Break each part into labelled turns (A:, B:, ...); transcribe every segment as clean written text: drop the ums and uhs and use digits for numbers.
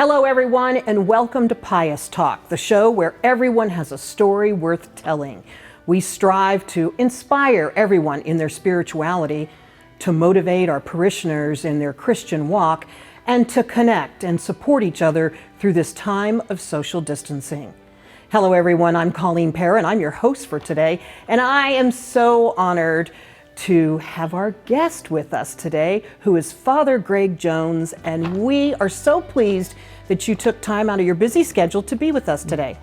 A: Hello everyone, and welcome to Pius Talk, the show where everyone has a story worth telling. We strive to inspire everyone in their spirituality, to motivate our parishioners in their Christian walk, and to connect and support each other through this time of social distancing. Hello everyone, I'm Colleen Parra, and I'm your host for today, and I am so honored to have our guest with us today, who is Father Greg Jones, and we are so pleased that you took time out of your busy schedule to be with us today.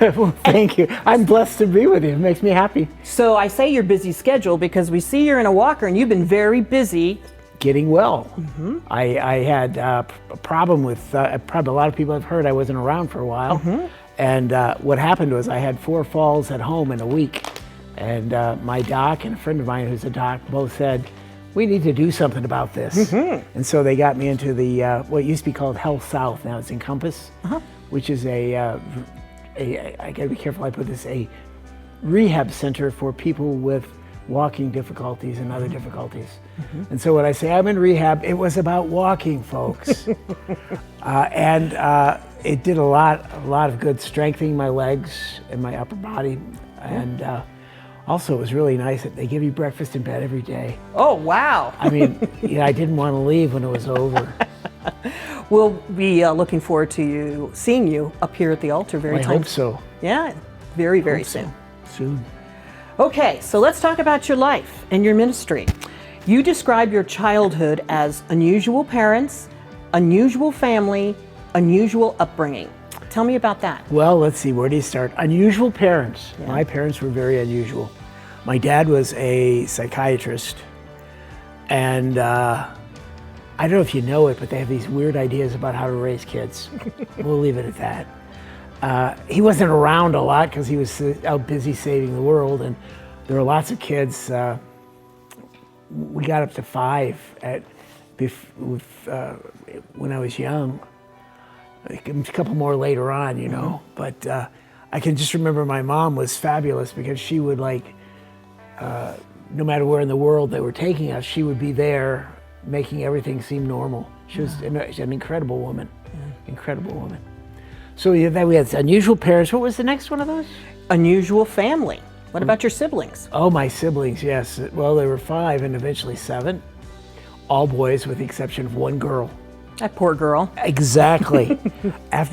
B: Well, thank you. I'm blessed to be with you. It makes me happy.
A: So I say your busy schedule because we see you're in a walker and you've been very busy.
B: Getting well. Mm-hmm. I had a problem with, probably a lot of people have heard I wasn't around for a while. Mm-hmm. And what happened was I had 4 falls at home in a week. And my doc and a friend of mine who's a doc both said, we need to do something about this. Mm-hmm. And so they got me into the, what used to be called Health South, now it's Encompass, which is I gotta be careful I put this, a rehab center for people with walking difficulties and other difficulties. Mm-hmm. And so when I say I'm in rehab, it was about walking, folks. and it did a lot of good strengthening my legs and my upper body. And also, it was really nice that they give you breakfast in bed every day.
A: Oh, wow.
B: I mean, I didn't want to leave when it was over.
A: We'll be looking forward to seeing you up here at the altar very soon.
B: I hope so.
A: Yeah, very, very soon.
B: Soon.
A: Okay, so let's talk about your life and your ministry. You describe your childhood as unusual parents, unusual family, unusual upbringing. Tell me about that.
B: Well, let's see, where do you start? Unusual parents.
A: Yeah.
B: My parents were very unusual. My dad was a psychiatrist, and I don't know if you know it, but they have these weird ideas about how to raise kids. We'll leave it at that. He wasn't around a lot because he was out busy saving the world, and there were lots of kids. We got up to 5 when I was young. A couple more later on, you know. Mm-hmm. But I can just remember my mom was fabulous because she would no matter where in the world they were taking us, she would be there making everything seem normal. She was an incredible woman, incredible woman. So we had unusual parents. What was the next one of those?
A: Unusual family. What about your siblings?
B: Oh, my siblings, yes. Well, there were 5 and eventually 7. All boys with the exception of 1 girl.
A: That poor girl.
B: Exactly.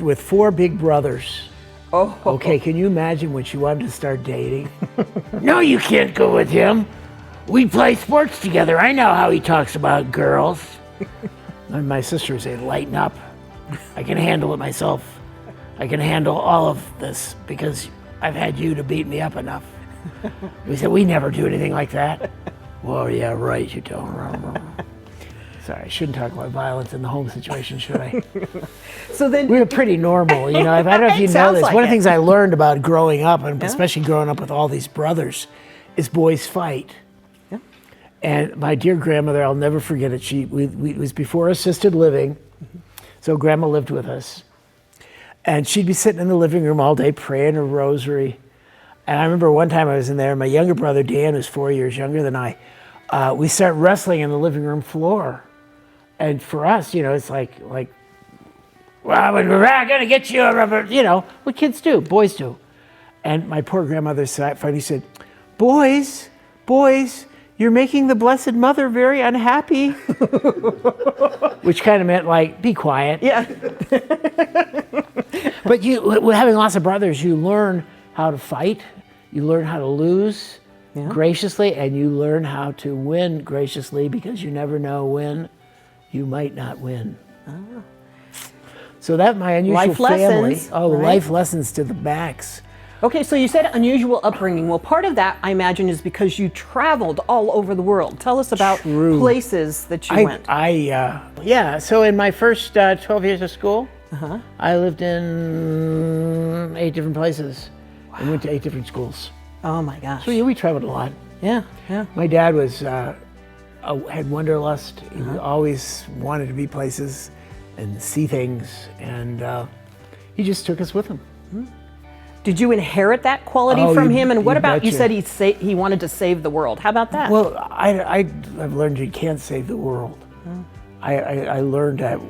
B: With 4 big brothers.
A: Oh.
B: Okay, can you imagine when she wanted to start dating? No, you can't go with him. We play sports together. I know how he talks about girls. And my sister would say, lighten up. I can handle it myself. I can handle all of this because I've had you to beat me up enough. We said, we never do anything like that. Well, yeah, right, you don't. Sorry, I shouldn't talk about violence in the home situation, should I?
A: So then
B: we were pretty normal, you know. I don't know if you know this.
A: Like
B: One of the things I learned about growing up, and especially growing up with all these brothers, is boys fight. Yeah. And my dear grandmother, I'll never forget it. It was before assisted living, so Grandma lived with us, and she'd be sitting in the living room all day praying her rosary. And I remember one time I was in there, and my younger brother Dan, who's 4 years younger than I, we start wrestling in the living room floor. And for us, you know, it's like, well, we're gonna get you, you know, what kids do, boys do. And my poor grandmother finally said, boys, you're making the Blessed Mother very unhappy. Which kind of meant like, be quiet.
A: Yeah.
B: But having lots of brothers, you learn how to fight, you learn how to lose graciously, and you learn how to win graciously because you never know when you might not win. Oh. So that my unusual
A: life
B: family.
A: Lessons,
B: right? Life lessons to the max.
A: Okay, so you said unusual upbringing. Well, part of that, I imagine, is because you traveled all over the world. Tell us about places that you went.
B: So in my first 12 years of school, I lived in 8 different places. Wow. I went to 8 different schools.
A: Oh my gosh.
B: So we traveled a lot.
A: Yeah.
B: My dad was had wanderlust. He always wanted to be places and see things, and he just took us with him.
A: Did you inherit that quality from him? And what about, you said he wanted to save the world. How about that?
B: Well, I've learned you can't save the world. I learned that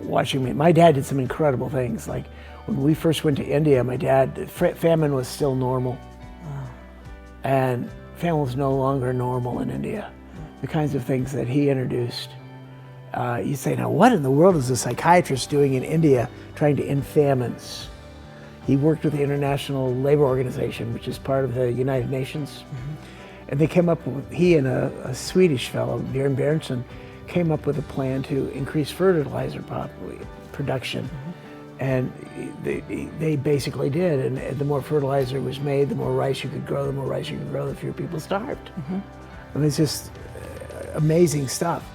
B: watching me. My dad did some incredible things. Like when we first went to India, my dad, famine was still normal. And famine was no longer normal in India. The kinds of things that he introduced. You say, now what in the world is a psychiatrist doing in India trying to end famines? He worked with the International Labor Organization, which is part of the United Nations. And they came up with, he and a Swedish fellow, Björn Berntsen, came up with a plan to increase fertilizer production. And they basically did. And the more fertilizer was made, the more rice you could grow, the fewer people starved. I mean, it's just amazing stuff,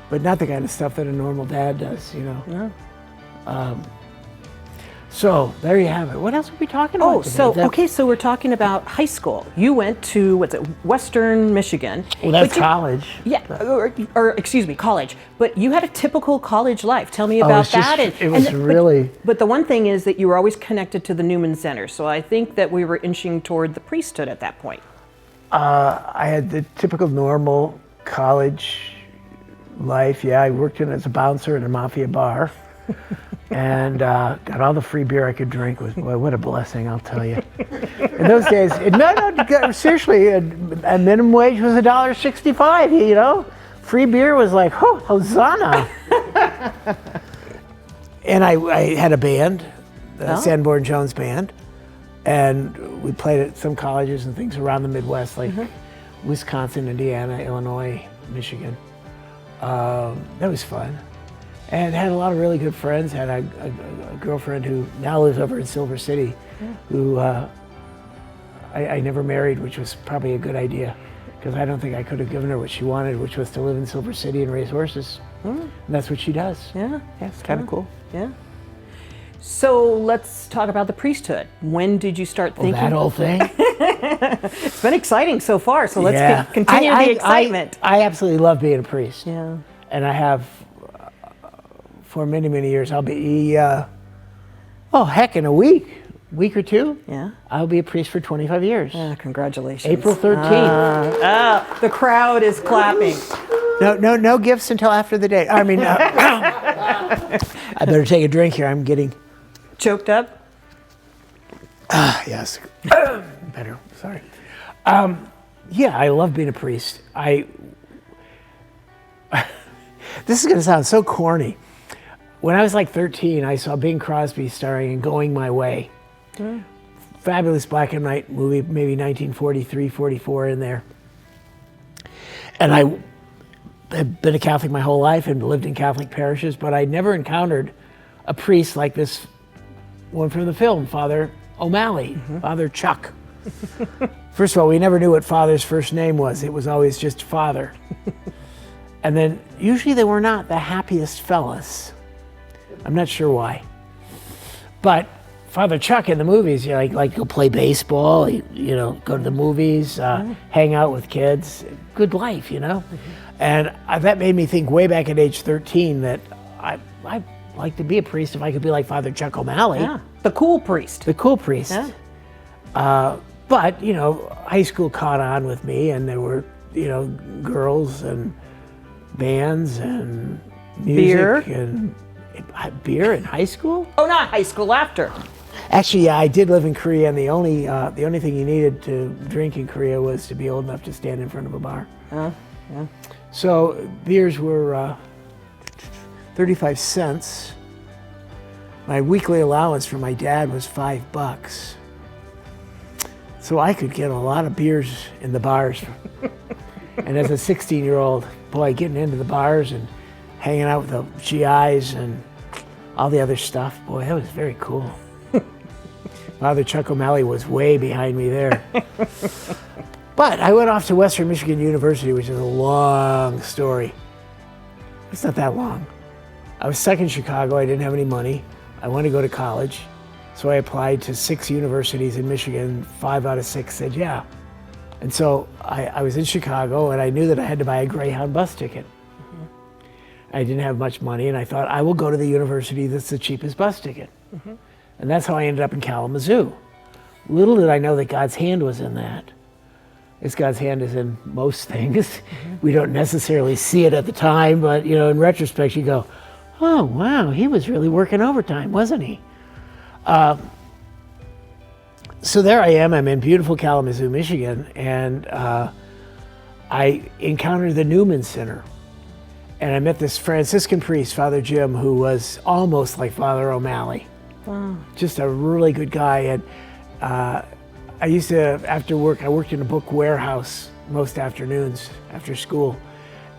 B: but not the kind of stuff that a normal dad does, you know. So there you have it. What else are we talking about today?
A: So we're talking about high school. You went to, Western Michigan.
B: Well, that's college.
A: Yeah, or excuse me, college. But you had a typical college life. Tell me about that. But the one thing is that you were always connected to the Newman Center. So I think that we were inching toward the priesthood at that point.
B: I had the typical normal college life. Yeah, I worked as a bouncer in a mafia bar. And got all the free beer I could drink. Boy, what a blessing, I'll tell you. In those days, seriously, a minimum wage was $1.65, you know? Free beer was like, oh, Hosanna. And I had a band, the Sanborn Jones Band, and we played at some colleges and things around the Midwest, like Wisconsin, Indiana, Illinois, Michigan. That was fun. And had a lot of really good friends. Had a girlfriend who now lives over in Silver City, who I never married, which was probably a good idea, because I don't think I could have given her what she wanted, which was to live in Silver City and raise horses. And that's what she does.
A: Yeah,
B: it's kind of cool.
A: Yeah. So let's talk about the priesthood. When did you start thinking?
B: That whole thing?
A: It's been exciting so far, so let's continue the excitement.
B: I absolutely love being a priest.
A: Yeah.
B: And I have for many, many years. I'll be, in a week or two.
A: Yeah.
B: I'll be a priest for 25 years.
A: Congratulations.
B: April 13th.
A: The crowd is clapping.
B: No gifts until after the day. I mean, I better take a drink here. I'm getting
A: choked up.
B: Yes. Better. Sorry. Yeah, I love being a priest. This is going to sound so corny. When I was like 13, I saw Bing Crosby starring in Going My Way. Fabulous black and white movie, maybe 1943, 44 in there. And I had been a Catholic my whole life and lived in Catholic parishes, but I never encountered a priest like this one from the film, Father O'Malley, Father Chuck. First of all, we never knew what Father's first name was. It was always just Father. And then usually they were not the happiest fellas. I'm not sure why. But Father Chuck in the movies, like go play baseball, go to the movies, hang out with kids. Good life, And that made me think way back at age 13 that I'd like to be a priest if I could be like Father Chuck O'Malley.
A: Yeah, the cool priest.
B: The cool priest.
A: Yeah.
B: But, high school caught on with me, and there were, girls and bands and music and beer in high school?
A: Oh, not high school, after.
B: Actually, yeah, I did live in Korea, and the only thing you needed to drink in Korea was to be old enough to stand in front of a bar.
A: Yeah.
B: So beers were 35 cents. My weekly allowance from my dad was $5. So I could get a lot of beers in the bars. And as a 16-year-old, boy, getting into the bars and hanging out with the GIs and all the other stuff, boy, that was very cool. Father Chuck O'Malley was way behind me there. But I went off to Western Michigan University, which is a long story. It's not that long. I was stuck in Chicago. I didn't have any money. I wanted to go to college. So I applied to 6 universities in Michigan. 5 out of 6 said yeah. And so I was in Chicago, and I knew that I had to buy a Greyhound bus ticket. I didn't have much money, and I thought, I will go to the university that's the cheapest bus ticket. And that's how I ended up in Kalamazoo. Little did I know that God's hand was in that. As God's hand is in most things. We don't necessarily see it at the time, but in retrospect you go, oh, wow, he was really working overtime, wasn't he? So there I am. I'm in beautiful Kalamazoo, Michigan, and I encountered the Newman Center. And I met this Franciscan priest, Father Jim, who was almost like Father O'Malley. Wow. Just a really good guy. And I used to, after work, I worked in a book warehouse most afternoons after school.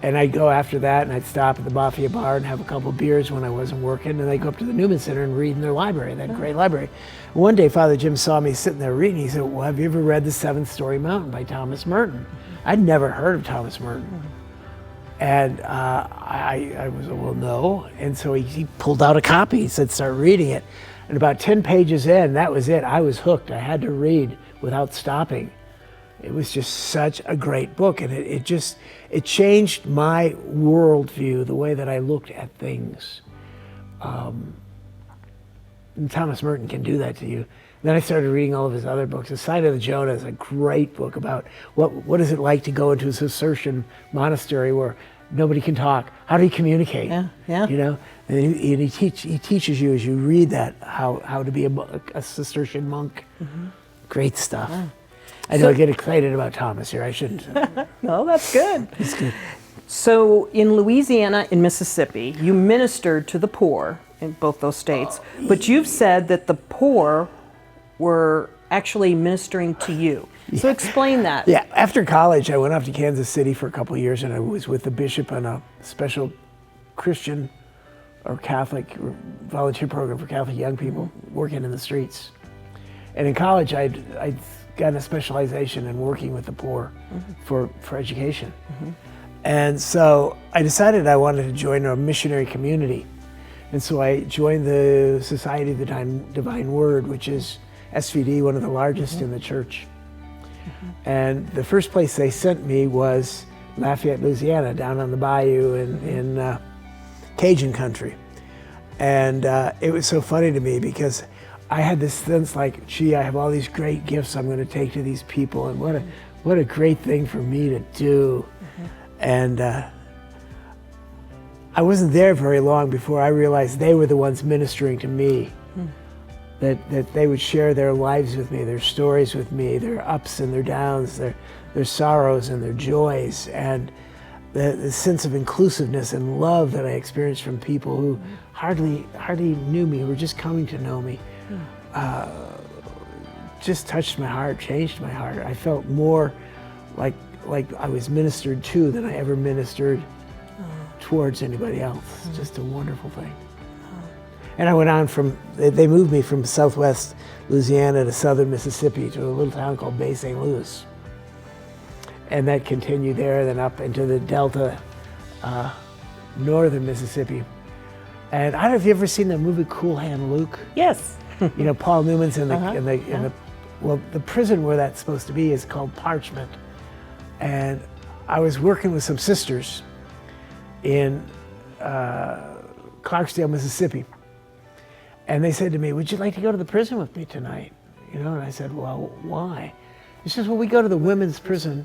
B: And I'd go after that, and I'd stop at the Mafia Bar and have a couple of beers when I wasn't working, and I'd go up to the Newman Center and read in their library, that great library. One day, Father Jim saw me sitting there reading. He said, well, have you ever read The Seventh Story Mountain by Thomas Merton? I'd never heard of Thomas Merton. And I was, well, no. And so he pulled out a copy. He said, start reading it. And about 10 pages in, that was it. I was hooked. I had to read without stopping. It was just such a great book, and it changed my worldview, the way that I looked at things. And Thomas Merton can do that to you. Then I started reading all of his other books. The Sign of the Jonah is a great book about what is it like to go into a Cistercian monastery where nobody can talk. How do you communicate?
A: Yeah.
B: You know, and he teaches you as you read that how to be a Cistercian monk. Mm-hmm. Great stuff. Yeah. I know I get excited about Thomas here. I shouldn't.
A: No, that's good.
B: It's good.
A: So in Louisiana and Mississippi, you ministered to the poor in both those states, but you've said that the poor were actually ministering to you. So explain that.
B: Yeah, after college, I went off to Kansas City for a couple of years, and I was with the bishop on a special Christian or Catholic volunteer program for Catholic young people working in the streets. And in college, I'd gotten a specialization in working with the poor for education. Mm-hmm. And so I decided I wanted to join a missionary community. And so I joined the Society of the Divine Word, which is SVD, one of the largest in the church. Mm-hmm. And the first place they sent me was Lafayette, Louisiana, down on the bayou in Cajun country. And it was so funny to me because I had this sense like, gee, I have all these great gifts I'm going to take to these people, and what a great thing for me to do. Mm-hmm. And I wasn't there very long before I realized they were the ones ministering to me. That they would share their lives with me, their stories with me, their ups and their downs, their sorrows and their joys, and the sense of inclusiveness and love that I experienced from people who hardly knew me, who were just coming to know me. Just touched my heart, changed my heart. I felt more like I was ministered to than I ever ministered towards anybody else. Just a wonderful thing. And I went on they moved me from southwest Louisiana to southern Mississippi to a little town called Bay St. Louis. And that continued there, then up into the Delta, northern Mississippi. And I don't know if you've ever seen the movie Cool Hand Luke.
A: Yes.
B: You know, Paul Newman's in the prison where that's supposed to be is called Parchment. And I was working with some sisters in Clarksdale, Mississippi. And they said to me, would you like to go to the prison with me tonight? You know, and I said, well, why? He says, well, we go to the women's prison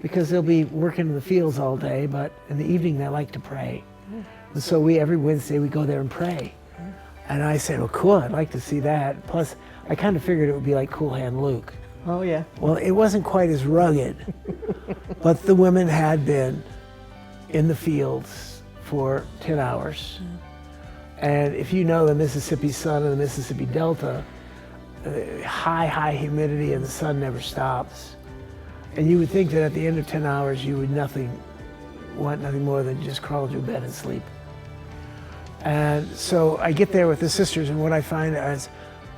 B: because they'll be working in the fields all day, but in the evening they like to pray. And so every Wednesday we go there and pray. And I said, well, cool, I'd like to see that. Plus, I kind of figured it would be like Cool Hand Luke.
A: Oh, yeah.
B: Well, it wasn't quite as rugged, but the women had been in the fields for 10 hours. And if you know the Mississippi sun and the Mississippi Delta, high humidity and the sun never stops. And you would think that at the end of 10 hours, you would want nothing more than just crawl into bed and sleep. And so I get there with the sisters, and what I find is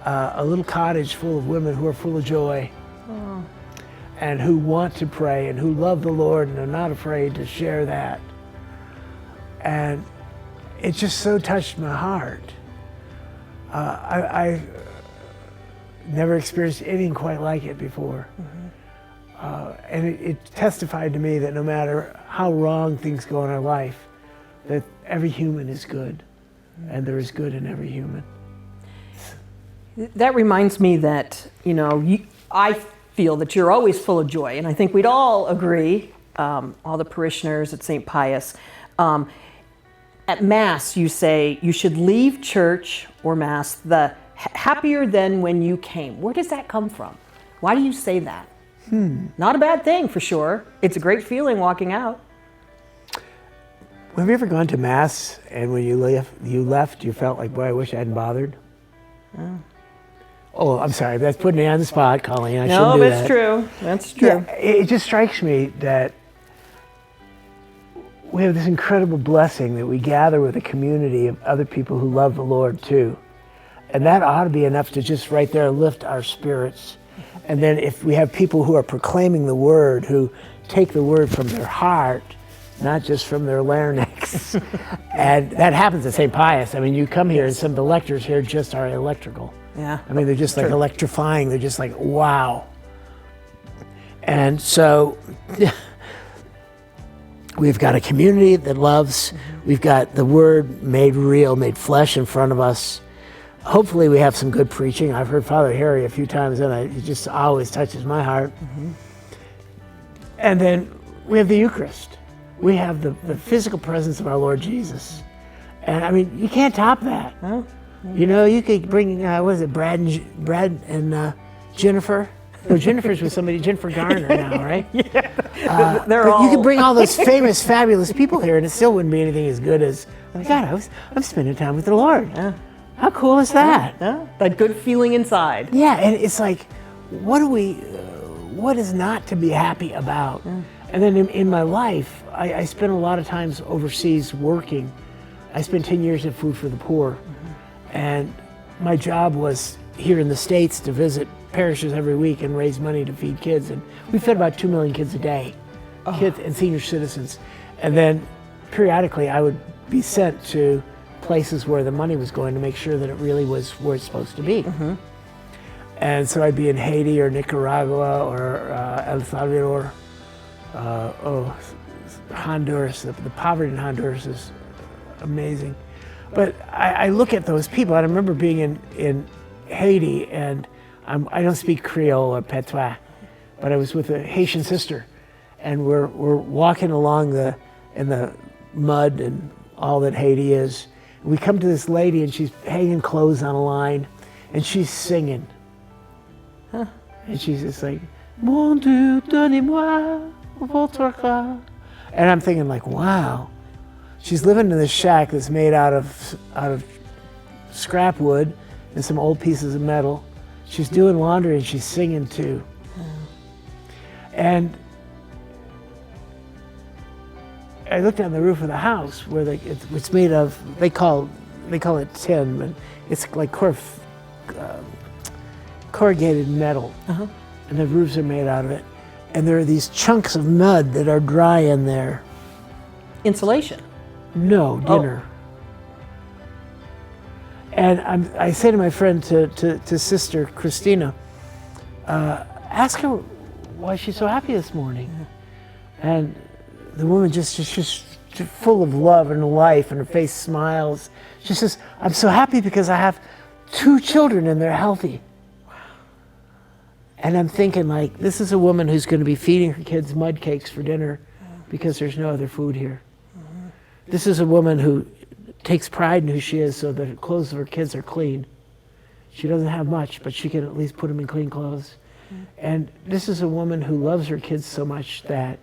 B: a little cottage full of women who are full of joy and who want to pray and who love the Lord and are not afraid to share that. And it just so touched my heart. I never experienced anything quite like it before. And it testified to me that no matter how wrong things go in our life, that every human is good, and there is good in every human.
A: That reminds me that, you know, I feel that you're always full of joy, and I think we'd all agree, all the parishioners at St. Pius. at Mass, you say you should leave church or Mass happier than when you came. Where does that come from? Why do you say that? Not a bad thing, for sure. It's a great feeling walking out.
B: Have you ever gone to Mass and when you left, you felt like, boy, I wish I hadn't bothered? Oh, I'm sorry. That's putting me on the spot, Colleen. I shouldn't do that. No,
A: that's true. That's true.
B: Yeah, it just strikes me that we have this incredible blessing that we gather with a community of other people who love the Lord too. And that ought to be enough to just right there lift our spirits. And then if we have people who are proclaiming the word, who take the word from their heart, not just from their larynx. And that happens at St. Pius. I mean, you come here and some of the lectors here just are electrical.
A: Yeah.
B: I mean, they're just like electrifying. They're just like, wow. And so we've got a community that loves. We've got the word made real, made flesh in front of us. Hopefully we have some good preaching. I've heard Father Harry a few times and it just always touches my heart. And then we have the Eucharist. We have the physical presence of our Lord Jesus. And I mean, you can't top that.
A: Oh.
B: You know, you could bring, what is it, Brad and Jennifer? No, Jennifer's with somebody, Jennifer Garner now, right?
A: Yeah.
B: You could bring all those famous, fabulous people here and it still wouldn't be anything as good as, oh my God, I'm spending time with the Lord.
A: Yeah.
B: How cool is that?
A: Yeah. That good feeling inside.
B: Yeah, and it's like, what is not to be happy about? And then in my life, I spent a lot of times overseas working. I spent 10 years at Food for the Poor. And my job was here in the States to visit parishes every week and raise money to feed kids. And we fed about 2 million kids a day, kids and senior citizens. And then periodically I would be sent to places where the money was going to make sure that it really was where it's supposed to be. And so I'd be in Haiti or Nicaragua or El Salvador, Honduras. The poverty in Honduras is amazing. But I look at those people, and I remember being in Haiti, and I don't speak Creole or Patois, but I was with a Haitian sister, and we're walking along in the mud and all that Haiti is. We come to this lady, and she's hanging clothes on a line, and she's singing. And she's just like, Mon Dieu, donnez-moi votre cœur. And I'm thinking like, wow. She's living in this shack that's made out of scrap wood and some old pieces of metal. She's doing laundry and she's singing too. And I looked on the roof of the house where it's made of, they call it tin, but it's like corrugated metal. And the roofs are made out of it. And there are these chunks of mud that are dry in there.
A: Insulation.
B: No, dinner. And I say to my friend, to Sister Christina, ask her why she's so happy this morning. And the woman just full of love and life, and her face smiles. She says, I'm so happy because I have 2 children and they're healthy. And I'm thinking like, this is a woman who's going to be feeding her kids mud cakes for dinner because there's no other food here. This is a woman who takes pride in who she is so that the clothes of her kids are clean. She doesn't have much, but she can at least put them in clean clothes. And this is a woman who loves her kids so much that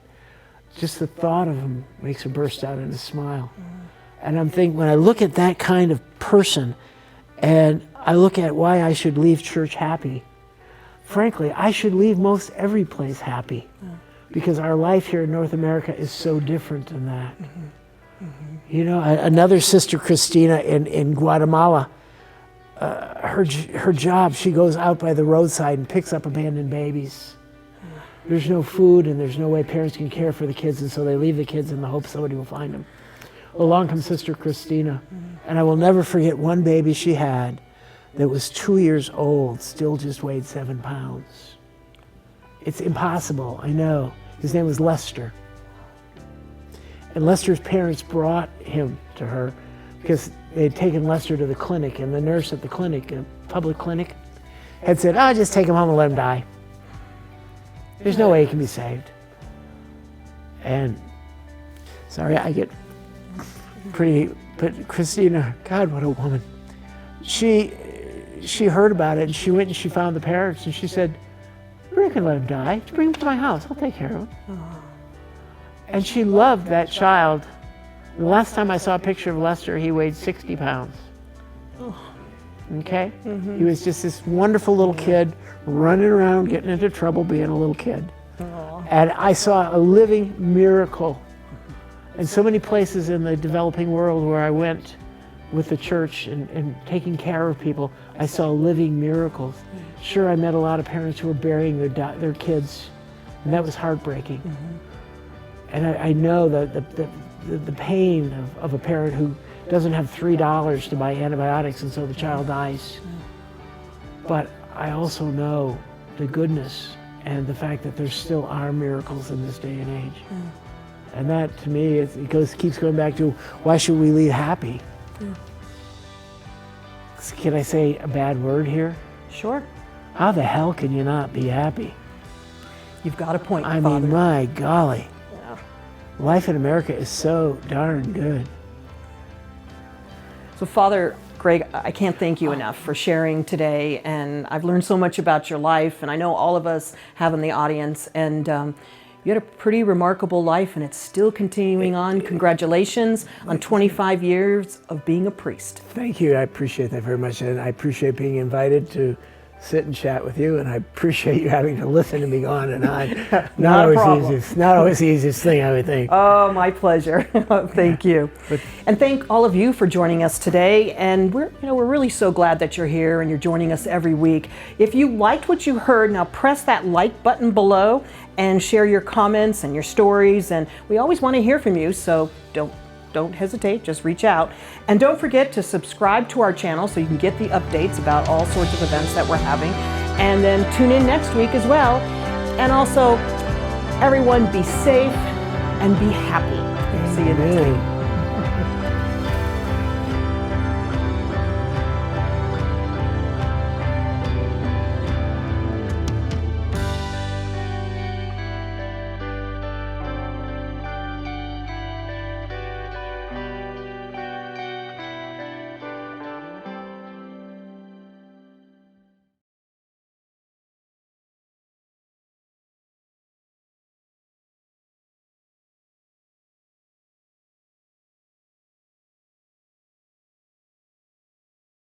B: just the thought of them makes her burst out in a smile. And I'm thinking, when I look at that kind of person and I look at why I should leave church happy, frankly, I should leave most every place happy because our life here in North America is so different than that. You know, another Sister Christina in Guatemala, her job, she goes out by the roadside and picks up abandoned babies. There's no food and there's no way parents can care for the kids, and so they leave the kids in the hope somebody will find them. Along comes Sister Christina, and I will never forget one baby she had that was 2 years old, still just weighed 7 pounds. It's impossible, I know. His name was Lester. And Lester's parents brought him to her because they had taken Lester to the clinic, and the nurse at the clinic, a public clinic, had said, oh, just take him home and let him die. There's no way he can be saved. And sorry, I get pretty, but Christina, God, what a woman. She heard about it and she went and she found the parents and she said, we're not gonna let him die. Bring him to my house, I'll take care of him. And she loved that child. The last time I saw a picture of Lester, he weighed 60 pounds. Okay? He was just this wonderful little kid running around, getting into trouble, being a little kid. And I saw a living miracle. And so many places in the developing world where I went with the church and taking care of people, I saw living miracles. Sure, I met a lot of parents who were burying their kids, and that was heartbreaking. And I know that the pain of a parent who doesn't have $3 to buy antibiotics and so the child dies. But I also know the goodness and the fact that there still are miracles in this day and age. And that, to me, keeps going back to, why should we lead happy? Can I say a bad word here?
A: Sure.
B: How the hell can you not be happy?
A: You've got a point,
B: I
A: Father.
B: mean, my golly.
A: Yeah.
B: Life in America is so darn good.
A: So, Father Greg, I can't thank you enough for sharing today, and I've learned so much about your life, and I know all of us have in the audience, and you had a pretty remarkable life, and it's still continuing on. Congratulations on 25 years of being a priest.
B: Thank you. I appreciate that very much, and I appreciate being invited to sit and chat with you, and I appreciate you having to listen to me go on and on.
A: Not a problem.
B: Not always the easiest thing, I would think.
A: Oh, my pleasure. Thank you. And thank all of you for joining us today. And we're really so glad that you're here and you're joining us every week. If you liked what you heard, now press that like button below and share your comments and your stories. And we always want to hear from you, so don't hesitate, just reach out. And don't forget to subscribe to our channel so you can get the updates about all sorts of events that we're having. And then tune in next week as well. And also, everyone be safe and be happy. See you next week.